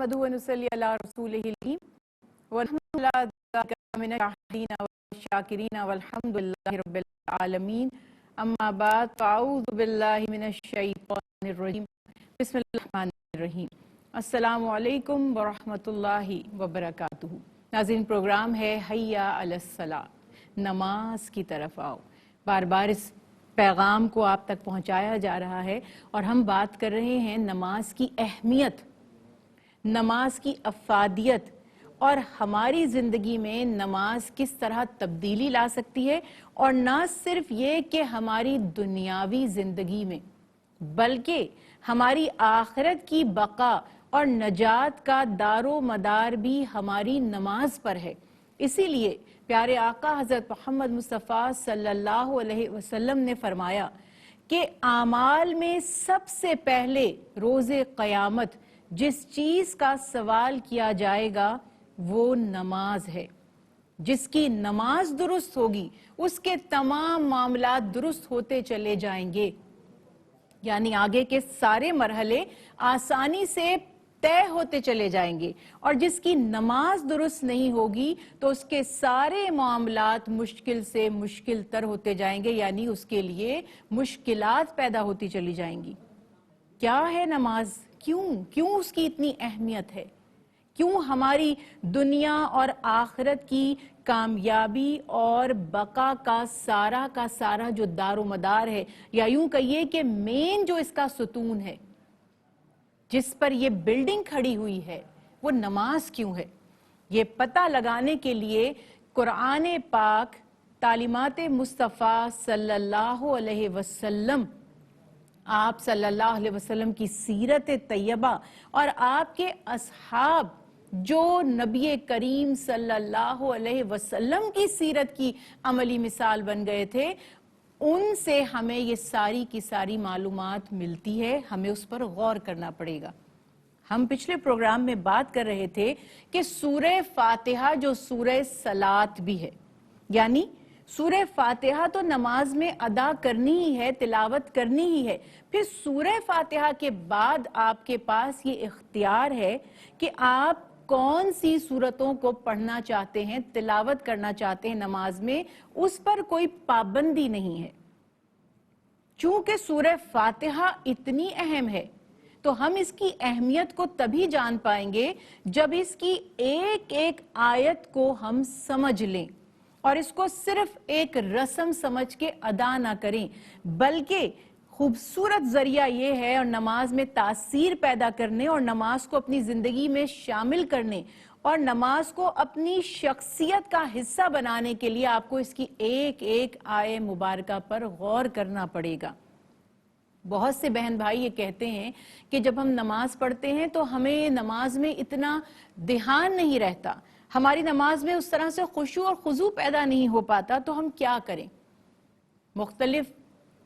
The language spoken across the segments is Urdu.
نحمدہ و نصلی علی رسولہ الکریم والحمد للہ من الشاہدین والشاکرین والحمد للہ رب العالمین اما بعد فاعوذ باللہ من الشیطان الرجیم بسم اللہ الرحمن الرحیم السلام علیکم ورحمۃ اللہ وبرکاتہ۔ ناظرین، پروگرام ہے حیا علی الصلاۃ، نماز کی طرف آؤ۔ بار بار اس پیغام کو آپ تک پہنچایا جا رہا ہے اور ہم بات کر رہے ہیں نماز کی اہمیت، نماز کی افادیت اور ہماری زندگی میں نماز کس طرح تبدیلی لا سکتی ہے، اور نہ صرف یہ کہ ہماری دنیاوی زندگی میں بلکہ ہماری آخرت کی بقا اور نجات کا دار و مدار بھی ہماری نماز پر ہے۔ اسی لیے پیارے آقا حضرت محمد مصطفیٰ صلی اللہ علیہ وسلم نے فرمایا کہ اعمال میں سب سے پہلے روز قیامت جس چیز کا سوال کیا جائے گا وہ نماز ہے۔ جس کی نماز درست ہوگی اس کے تمام معاملات درست ہوتے چلے جائیں گے، یعنی آگے کے سارے مرحلے آسانی سے طے ہوتے چلے جائیں گے، اور جس کی نماز درست نہیں ہوگی تو اس کے سارے معاملات مشکل سے مشکل تر ہوتے جائیں گے، یعنی اس کے لیے مشکلات پیدا ہوتی چلی جائیں گی۔ کیا ہے نماز؟ کیوں اس کی اتنی اہمیت ہے؟ کیوں ہماری دنیا اور آخرت کی کامیابی اور بقا کا سارا جو دار و مدار ہے، یا یوں کہیے کہ مین جو اس کا ستون ہے، جس پر یہ بلڈنگ کھڑی ہوئی ہے، وہ نماز کیوں ہے؟ یہ پتہ لگانے کے لیے قرآن پاک، تعلیمات مصطفیٰ صلی اللہ علیہ وسلم، آپ صلی اللہ علیہ وسلم کی سیرت طیبہ اور آپ کے اصحاب جو نبی کریم صلی اللہ علیہ وسلم کی سیرت کی عملی مثال بن گئے تھے، ان سے ہمیں یہ ساری کی ساری معلومات ملتی ہے۔ ہمیں اس پر غور کرنا پڑے گا۔ ہم پچھلے پروگرام میں بات کر رہے تھے کہ سورہ فاتحہ جو سورہ صلاۃ بھی ہے، یعنی سورہ فاتحہ تو نماز میں ادا کرنی ہی ہے، تلاوت کرنی ہی ہے۔ پھر سورہ فاتحہ کے بعد آپ کے پاس یہ اختیار ہے کہ آپ کون سی سورتوں کو پڑھنا چاہتے ہیں، تلاوت کرنا چاہتے ہیں نماز میں، اس پر کوئی پابندی نہیں ہے۔ چونکہ سورہ فاتحہ اتنی اہم ہے تو ہم اس کی اہمیت کو تبھی جان پائیں گے جب اس کی ایک ایک آیت کو ہم سمجھ لیں، اور اس کو صرف ایک رسم سمجھ کے ادا نہ کریں، بلکہ خوبصورت ذریعہ یہ ہے اور نماز میں تاثیر پیدا کرنے اور نماز کو اپنی زندگی میں شامل کرنے اور نماز کو اپنی شخصیت کا حصہ بنانے کے لیے آپ کو اس کی ایک ایک آیے مبارکہ پر غور کرنا پڑے گا۔ بہت سے بہن بھائی یہ کہتے ہیں کہ جب ہم نماز پڑھتے ہیں تو ہمیں نماز میں اتنا دھیان نہیں رہتا، ہماری نماز میں اس طرح سے خشوع اور خضوع پیدا نہیں ہو پاتا، تو ہم کیا کریں؟ مختلف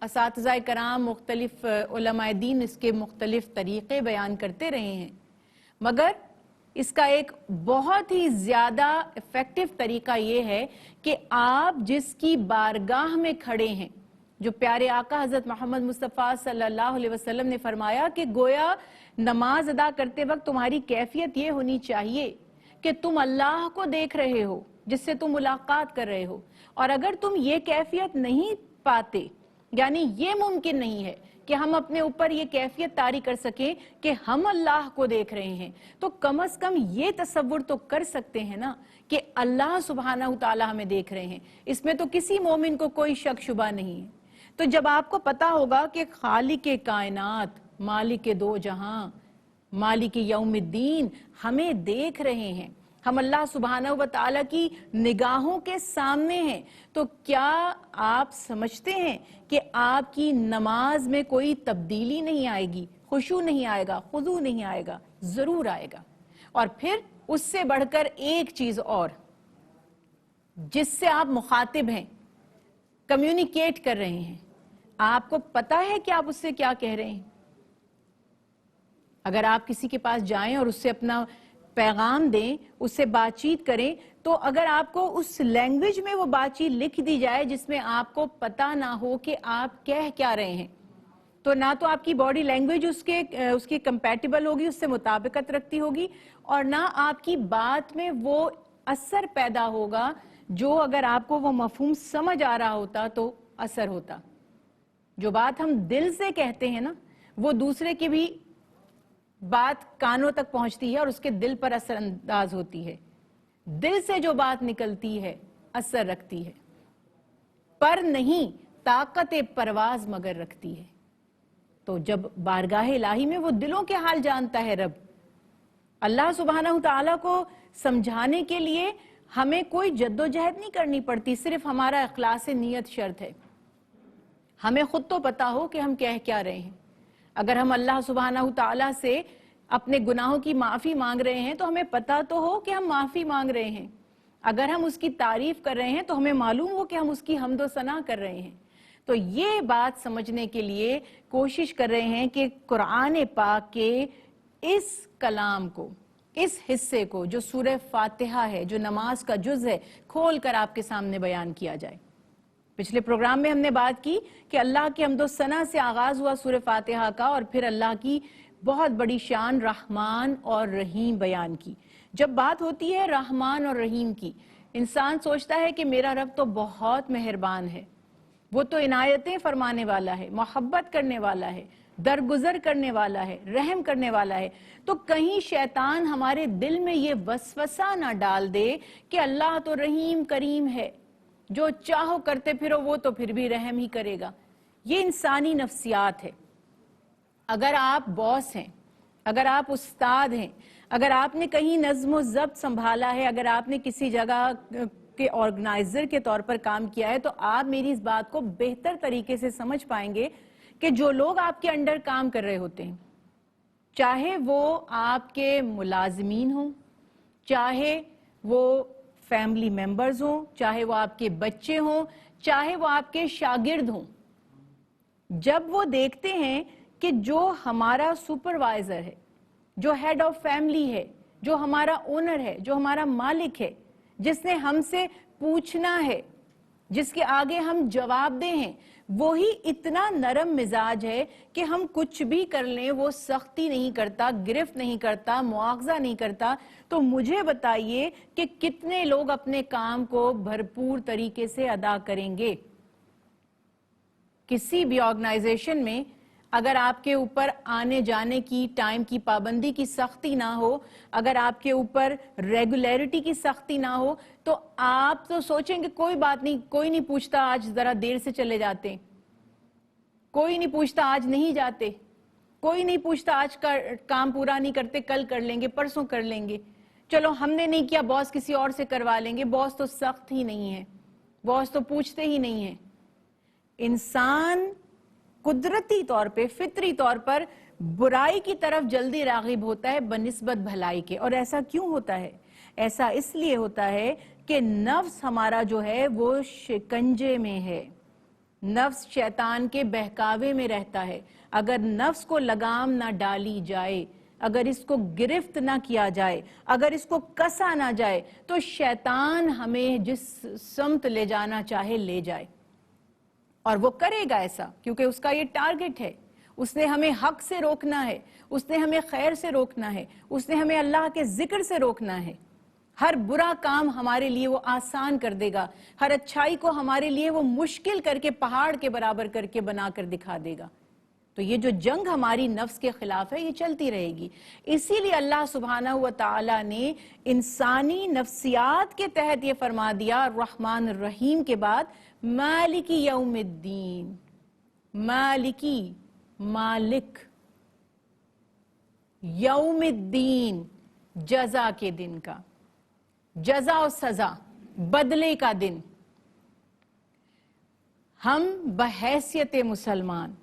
اساتذہ کرام، مختلف علماء دین اس کے مختلف طریقے بیان کرتے رہے ہیں، مگر اس کا ایک بہت ہی زیادہ ایفیکٹو طریقہ یہ ہے کہ آپ جس کی بارگاہ میں کھڑے ہیں، جو پیارے آقا حضرت محمد مصطفیٰ صلی اللہ علیہ وسلم نے فرمایا کہ گویا نماز ادا کرتے وقت تمہاری کیفیت یہ ہونی چاہیے کہ تم اللہ کو دیکھ رہے ہو جس سے تم ملاقات کر رہے ہو، اور اگر تم یہ کیفیت نہیں پاتے، یعنی یہ ممکن نہیں ہے کہ ہم اپنے اوپر یہ کیفیت طاری کر سکیں کہ ہم اللہ کو دیکھ رہے ہیں، تو کم از کم یہ تصور تو کر سکتے ہیں نا کہ اللہ سبحانہ وتعالی ہمیں دیکھ رہے ہیں۔ اس میں تو کسی مومن کو کوئی شک شبہ نہیں ہے۔ تو جب آپ کو پتا ہوگا کہ خالق کائنات، مالک دو جہاں، مالک یوم الدین ہمیں دیکھ رہے ہیں، ہم اللہ سبحانہ وتعالی کی نگاہوں کے سامنے ہیں، تو کیا آپ سمجھتے ہیں کہ آپ کی نماز میں کوئی تبدیلی نہیں آئے گی، خشوع نہیں آئے گا، خضوع نہیں آئے گا؟ ضرور آئے گا۔ اور پھر اس سے بڑھ کر ایک چیز اور جس سے آپ مخاطب ہیں، کمیونیکیٹ کر رہے ہیں، آپ کو پتا ہے کہ آپ اس سے کیا کہہ رہے ہیں؟ اگر آپ کسی کے پاس جائیں اور اس سے اپنا پیغام دیں، اس سے بات چیت کریں، تو اگر آپ کو اس لینگویج میں وہ بات چیت لکھ دی جائے جس میں آپ کو پتا نہ ہو کہ آپ کہہ کیا رہے ہیں، تو نہ تو آپ کی باڈی لینگویج اس کی کمپیٹیبل ہوگی، اس سے مطابقت رکھتی ہوگی، اور نہ آپ کی بات میں وہ اثر پیدا ہوگا جو اگر آپ کو وہ مفہوم سمجھ آ رہا ہوتا تو اثر ہوتا۔ جو بات ہم دل سے کہتے ہیں نا، وہ دوسرے کی بھی بات کانوں تک پہنچتی ہے اور اس کے دل پر اثر انداز ہوتی ہے۔ دل سے جو بات نکلتی ہے اثر رکھتی ہے، پر نہیں طاقت پرواز مگر رکھتی ہے۔ تو جب بارگاہ الہی میں وہ دلوں کے حال جانتا ہے رب، اللہ سبحانہ تعالیٰ کو سمجھانے کے لیے ہمیں کوئی جد و جہد نہیں کرنی پڑتی، صرف ہمارا اخلاص نیت شرط ہے۔ ہمیں خود تو پتا ہو کہ ہم کہہ کیا رہے ہیں۔ اگر ہم اللہ سبحانہ تعالیٰ سے اپنے گناہوں کی معافی مانگ رہے ہیں تو ہمیں پتا تو ہو کہ ہم معافی مانگ رہے ہیں۔ اگر ہم اس کی تعریف کر رہے ہیں تو ہمیں معلوم ہو کہ ہم اس کی حمد و ثنا کر رہے ہیں۔ تو یہ بات سمجھنے کے لیے کوشش کر رہے ہیں کہ قرآن پاک کے اس کلام کو، اس حصے کو جو سورہ فاتحہ ہے، جو نماز کا جز ہے، کھول کر آپ کے سامنے بیان کیا جائے۔ پچھلے پروگرام میں ہم نے بات کی کہ اللہ کی حمد و ثنا سے آغاز ہوا سورہ فاتحہ کا، اور پھر اللہ کی بہت بڑی شان رحمان اور رحیم بیان کی۔ جب بات ہوتی ہے رحمان اور رحیم کی، انسان سوچتا ہے کہ میرا رب تو بہت مہربان ہے، وہ تو عنایتیں فرمانے والا ہے، محبت کرنے والا ہے، درگزر کرنے والا ہے، رحم کرنے والا ہے۔ تو کہیں شیطان ہمارے دل میں یہ وسوسہ نہ ڈال دے کہ اللہ تو رحیم کریم ہے، جو چاہو کرتے پھرو وہ تو پھر بھی رحم ہی کرے گا۔ یہ انسانی نفسیات ہے۔ اگر آپ باس ہیں، اگر آپ استاد ہیں، اگر آپ نے کہیں نظم و ضبط سنبھالا ہے، اگر آپ نے کسی جگہ کے آرگنائزر کے طور پر کام کیا ہے، تو آپ میری اس بات کو بہتر طریقے سے سمجھ پائیں گے کہ جو لوگ آپ کے انڈر کام کر رہے ہوتے ہیں، چاہے وہ آپ کے ملازمین ہوں، چاہے وہ فیملی ممبرز ہوں، چاہے وہ آپ کے بچے ہوں، چاہے وہ آپ کے شاگرد ہوں، جب وہ دیکھتے ہیں کہ جو ہمارا سپروائزر ہے، جو ہیڈ آف فیملی ہے، جو ہمارا اونر ہے، جو ہمارا مالک ہے، جس نے ہم سے پوچھنا ہے، جس کے آگے ہم جواب دیں ہیں، وہی اتنا نرم مزاج ہے کہ ہم کچھ بھی کر لیں وہ سختی نہیں کرتا، گرفت نہیں کرتا، مواخذہ نہیں کرتا۔ تو مجھے بتائیے کہ کتنے لوگ اپنے کام کو بھرپور طریقے سے ادا کریں گے؟ کسی بھی آرگنائزیشن میں اگر آپ کے اوپر آنے جانے کی ٹائم کی پابندی کی سختی نہ ہو، اگر آپ کے اوپر ریگولیرٹی کی سختی نہ ہو، تو آپ تو سوچیں کہ کوئی بات نہیں، کوئی نہیں پوچھتا آج ذرا دیر سے چلے جاتے ہیں، کوئی نہیں پوچھتا آج نہیں جاتے، کوئی نہیں پوچھتا آج کا کام پورا نہیں کرتے، کل کر لیں گے، پرسوں کر لیں گے، چلو ہم نے نہیں کیا باس کسی اور سے کروا لیں گے، باس تو سخت ہی نہیں ہے، باس تو پوچھتے ہی نہیں ہیں۔ انسان قدرتی طور پہ، فطری طور پر برائی کی طرف جلدی راغب ہوتا ہے بنسبت بھلائی کے۔ اور ایسا کیوں ہوتا ہے؟ ایسا اس لیے ہوتا ہے کہ نفس ہمارا جو ہے وہ شکنجے میں ہے، نفس شیطان کے بہکاوے میں رہتا ہے۔ اگر نفس کو لگام نہ ڈالی جائے، اگر اس کو گرفت نہ کیا جائے، اگر اس کو کسا نہ جائے، تو شیطان ہمیں جس سمت لے جانا چاہے لے جائے، اور وہ کرے گا ایسا، کیونکہ اس کا یہ ٹارگٹ ہے۔ اس نے ہمیں حق سے روکنا ہے، اس نے ہمیں خیر سے روکنا ہے، اس نے ہمیں اللہ کے ذکر سے روکنا ہے۔ ہر برا کام ہمارے لیے وہ آسان کر دے گا، ہر اچھائی کو ہمارے لیے وہ مشکل کر کے پہاڑ کے برابر کر کے بنا کر دکھا دے گا۔ تو یہ جو جنگ ہماری نفس کے خلاف ہے، یہ چلتی رہے گی۔ اسی لیے اللہ سبحانہ و تعالی نے انسانی نفسیات کے تحت یہ فرما دیا الرحمن الرحیم کے بعد مالکی یوم الدین، مالکی مالک، یوم الدین جزا کے دن کا، جزا و سزا، بدلے کا دن۔ ہم بحیثیت مسلمان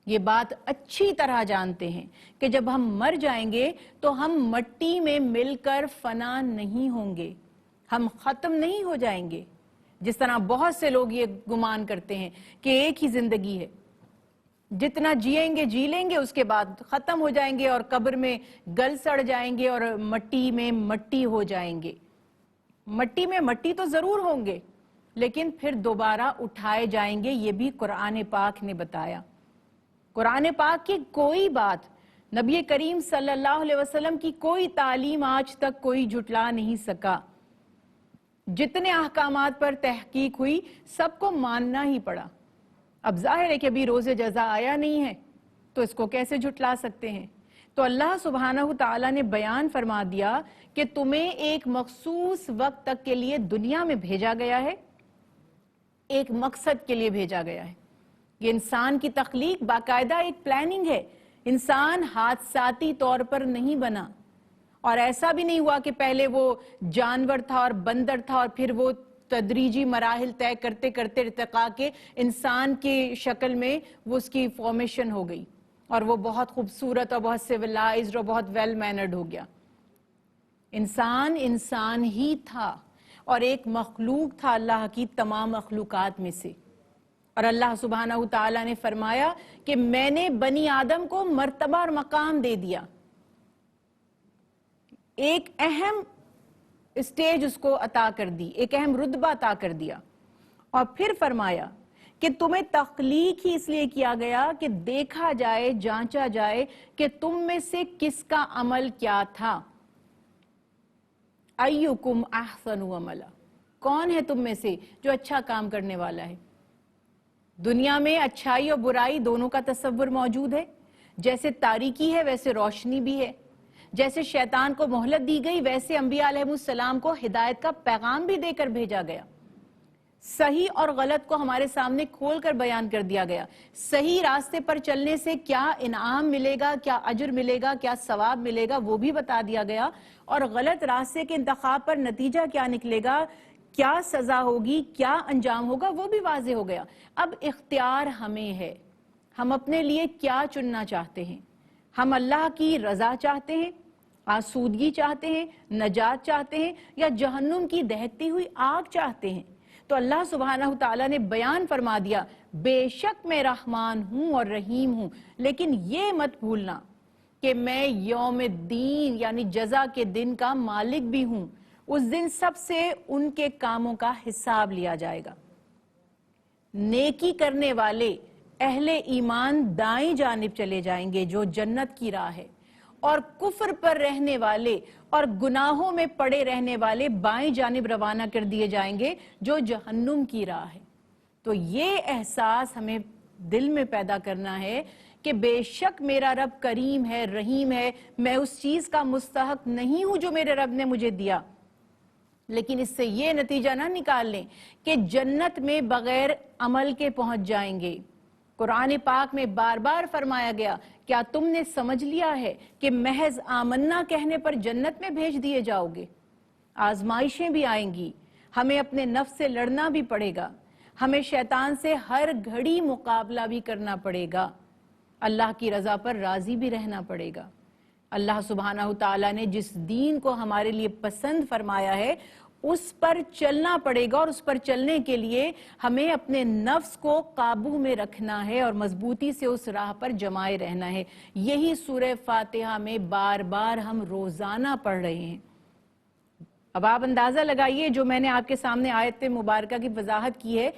یہ بات اچھی طرح جانتے ہیں کہ جب ہم مر جائیں گے تو ہم مٹی میں مل کر فنا نہیں ہوں گے، ہم ختم نہیں ہو جائیں گے۔ جس طرح بہت سے لوگ یہ گمان کرتے ہیں کہ ایک ہی زندگی ہے، جتنا جیئیں گے جی لیں گے، اس کے بعد ختم ہو جائیں گے اور قبر میں گل سڑ جائیں گے اور مٹی میں مٹی ہو جائیں گے۔ مٹی میں مٹی تو ضرور ہوں گے، لیکن پھر دوبارہ اٹھائے جائیں گے، یہ بھی قرآن پاک نے بتایا۔ قرآن پاک کی کوئی بات، نبی کریم صلی اللہ علیہ وسلم کی کوئی تعلیم آج تک کوئی جھٹلا نہیں سکا۔ جتنے احکامات پر تحقیق ہوئی سب کو ماننا ہی پڑا۔ اب ظاہر ہے کہ ابھی روز جزا آیا نہیں ہے تو اس کو کیسے جھٹلا سکتے ہیں؟ تو اللہ سبحانہ تعالیٰ نے بیان فرما دیا کہ تمہیں ایک مخصوص وقت تک کے لیے دنیا میں بھیجا گیا ہے، ایک مقصد کے لیے بھیجا گیا ہے۔ یہ انسان کی تخلیق باقاعدہ ایک پلاننگ ہے۔ انسان حادثاتی طور پر نہیں بنا، اور ایسا بھی نہیں ہوا کہ پہلے وہ جانور تھا اور بندر تھا اور پھر وہ تدریجی مراحل طے کرتے کرتے ارتقا کے انسان کی شکل میں وہ اس کی فارمیشن ہو گئی اور وہ بہت خوبصورت اور بہت سیولائزڈ اور بہت ویل مینرڈ ہو گیا۔ انسان ہی تھا اور ایک مخلوق تھا اللہ کی تمام مخلوقات میں سے، اور اللہ سبحانہ تعالیٰ نے فرمایا کہ میں نے بنی آدم کو مرتبہ اور مقام دے دیا، ایک اہم اسٹیج اس کو عطا کر دی، ایک اہم رتبہ عطا کر دیا، اور پھر فرمایا کہ تمہیں تخلیق ہی اس لیے کیا گیا کہ دیکھا جائے، جانچا جائے کہ تم میں سے کس کا عمل کیا تھا۔ ایُّکم احسن عملا، کون ہے تم میں سے جو اچھا کام کرنے والا ہے؟ دنیا میں اچھائی اور برائی دونوں کا تصور موجود ہے۔ جیسے تاریکی ہے ویسے روشنی بھی ہے، جیسے شیطان کو مہلت دی گئی ویسے انبیاء علیہ السلام کو ہدایت کا پیغام بھی دے کر بھیجا گیا۔ صحیح اور غلط کو ہمارے سامنے کھول کر بیان کر دیا گیا۔ صحیح راستے پر چلنے سے کیا انعام ملے گا، کیا اجر ملے گا، کیا ثواب ملے گا، وہ بھی بتا دیا گیا، اور غلط راستے کے انتخاب پر نتیجہ کیا نکلے گا، کیا سزا ہوگی، کیا انجام ہوگا، وہ بھی واضح ہو گیا۔ اب اختیار ہمیں ہے، ہم اپنے لیے کیا چننا چاہتے ہیں۔ ہم اللہ کی رضا چاہتے ہیں، آسودگی چاہتے ہیں، نجات چاہتے ہیں، یا جہنم کی دہکتی ہوئی آگ چاہتے ہیں؟ تو اللہ سبحانہ تعالیٰ نے بیان فرما دیا، بے شک میں رحمان ہوں اور رحیم ہوں، لیکن یہ مت بھولنا کہ میں یوم الدین یعنی جزا کے دن کا مالک بھی ہوں۔ اس دن سب سے ان کے کاموں کا حساب لیا جائے گا۔ نیکی کرنے والے اہل ایمان دائیں جانب چلے جائیں گے جو جنت کی راہ ہے، اور کفر پر رہنے والے اور گناہوں میں پڑے رہنے والے بائیں جانب روانہ کر دیے جائیں گے جو جہنم کی راہ ہے۔ تو یہ احساس ہمیں دل میں پیدا کرنا ہے کہ بے شک میرا رب کریم ہے، رحیم ہے، میں اس چیز کا مستحق نہیں ہوں جو میرے رب نے مجھے دیا، لیکن اس سے یہ نتیجہ نہ نکال لیں کہ جنت میں بغیر عمل کے پہنچ جائیں گے۔ قرآن پاک میں بار بار فرمایا گیا، کیا تم نے سمجھ لیا ہے کہ محض آمنا کہنے پر جنت میں بھیج دیے جاؤ گے؟ آزمائشیں بھی آئیں گی، ہمیں اپنے نفس سے لڑنا بھی پڑے گا، ہمیں شیطان سے ہر گھڑی مقابلہ بھی کرنا پڑے گا، اللہ کی رضا پر راضی بھی رہنا پڑے گا۔ اللہ سبحانہ تعالیٰ نے جس دین کو ہمارے لیے پسند فرمایا ہے اس پر چلنا پڑے گا، اور اس پر چلنے کے لیے ہمیں اپنے نفس کو قابو میں رکھنا ہے اور مضبوطی سے اس راہ پر جمائے رہنا ہے۔ یہی سورہ فاتحہ میں بار بار ہم روزانہ پڑھ رہے ہیں۔ اب آپ اندازہ لگائیے، جو میں نے آپ کے سامنے آیت مبارکہ کی وضاحت کی ہے،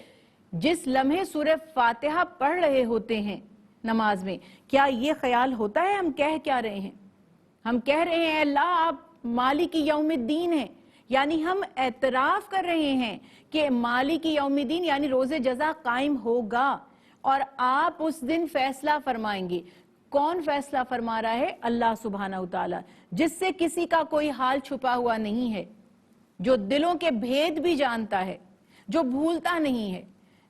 جس لمحے سورہ فاتحہ پڑھ رہے ہوتے ہیں نماز میں، کیا یہ خیال ہوتا ہے ہم کہہ کیا رہے ہیں؟ ہم کہہ رہے ہیں اللہ آپ مالک یوم الدین ہیں، یعنی ہم اعتراف کر رہے ہیں کہ مالک یوم الدین یعنی روز جزا قائم ہوگا اور آپ اس دن فیصلہ فرمائیں گے۔ کون فیصلہ فرما رہا ہے؟ اللہ سبحانہ تعالیٰ، جس سے کسی کا کوئی حال چھپا ہوا نہیں ہے، جو دلوں کے بھید بھی جانتا ہے، جو بھولتا نہیں ہے،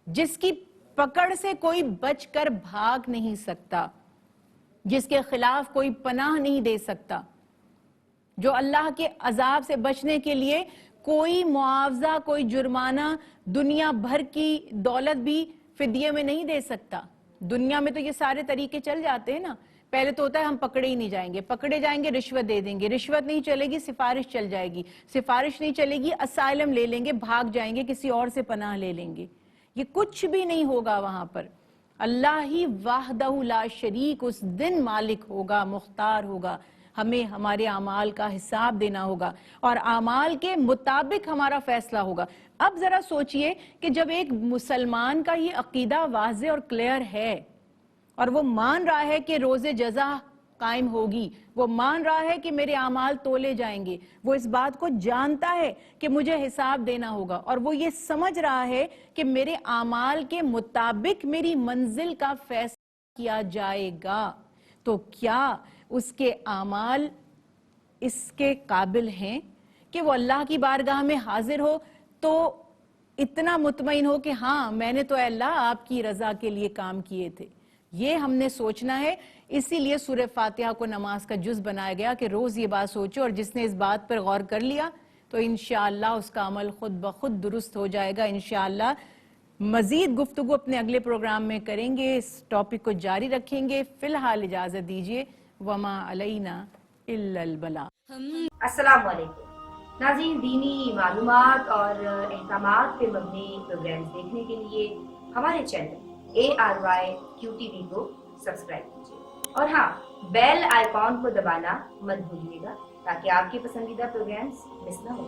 جس کی پکڑ سے کوئی بچ کر بھاگ نہیں سکتا، جس کے خلاف کوئی پناہ نہیں دے سکتا، جو اللہ کے عذاب سے بچنے کے لیے کوئی معاوضہ، کوئی جرمانہ، دنیا بھر کی دولت بھی فدیے میں نہیں دے سکتا۔ دنیا میں تو یہ سارے طریقے چل جاتے ہیں نا، پہلے تو ہوتا ہے ہم پکڑے ہی نہیں جائیں گے، پکڑے جائیں گے رشوت دے دیں گے، رشوت نہیں چلے گی سفارش چل جائے گی، سفارش نہیں چلے گی اسائلم لے لیں گے، بھاگ جائیں گے، کسی اور سے پناہ لے لیں گے۔ یہ کچھ بھی نہیں ہوگا وہاں پر، اللہ ہی وحدہ لا شریک اس دن مالک ہوگا، مختار ہوگا، ہمیں ہمارے اعمال کا حساب دینا ہوگا اور اعمال کے مطابق ہمارا فیصلہ ہوگا۔ اب ذرا سوچئے کہ جب ایک مسلمان کا یہ عقیدہ واضح اور کلیئر ہے اور وہ مان رہا ہے کہ روز جزا قائم ہوگی، وہ مان رہا ہے کہ میرے اعمال تولے جائیں گے، وہ اس بات کو جانتا ہے کہ مجھے حساب دینا ہوگا، اور وہ یہ سمجھ رہا ہے کہ میرے اعمال کے مطابق میری منزل کا فیصلہ کیا جائے گا، تو کیا اس کے اعمال اس کے قابل ہیں کہ وہ اللہ کی بارگاہ میں حاضر ہو تو اتنا مطمئن ہو کہ ہاں میں نے تو اے اللہ آپ کی رضا کے لیے کام کیے تھے؟ یہ ہم نے سوچنا ہے. اسی لیے سورہ فاتحہ کو نماز کا جز بنایا گیا کہ روز یہ بات سوچو، اور جس نے اس بات پر غور کر لیا تو انشاءاللہ اس کا عمل خود بخود درست ہو جائے گا. انشاءاللہ مزید گفتگو اپنے اگلے پروگرام میں کریں گے، اس ٹاپک کو جاری رکھیں گے. فی الحال اجازت دیجیے. وما علینا الا البلاغ. السلام علیکم ناظرین، دینی معلومات اور احکامات پہ مبنی پروگرامز دیکھنے کے لیے ہمارے چینل ARYQTV کو سبسکرائب کیجیے، اور ہاں، بیل آئیکن کو دبانا مت بھولیے گا تاکہ آپ کے پسندیدہ پروگرامز مس نہ ہوں.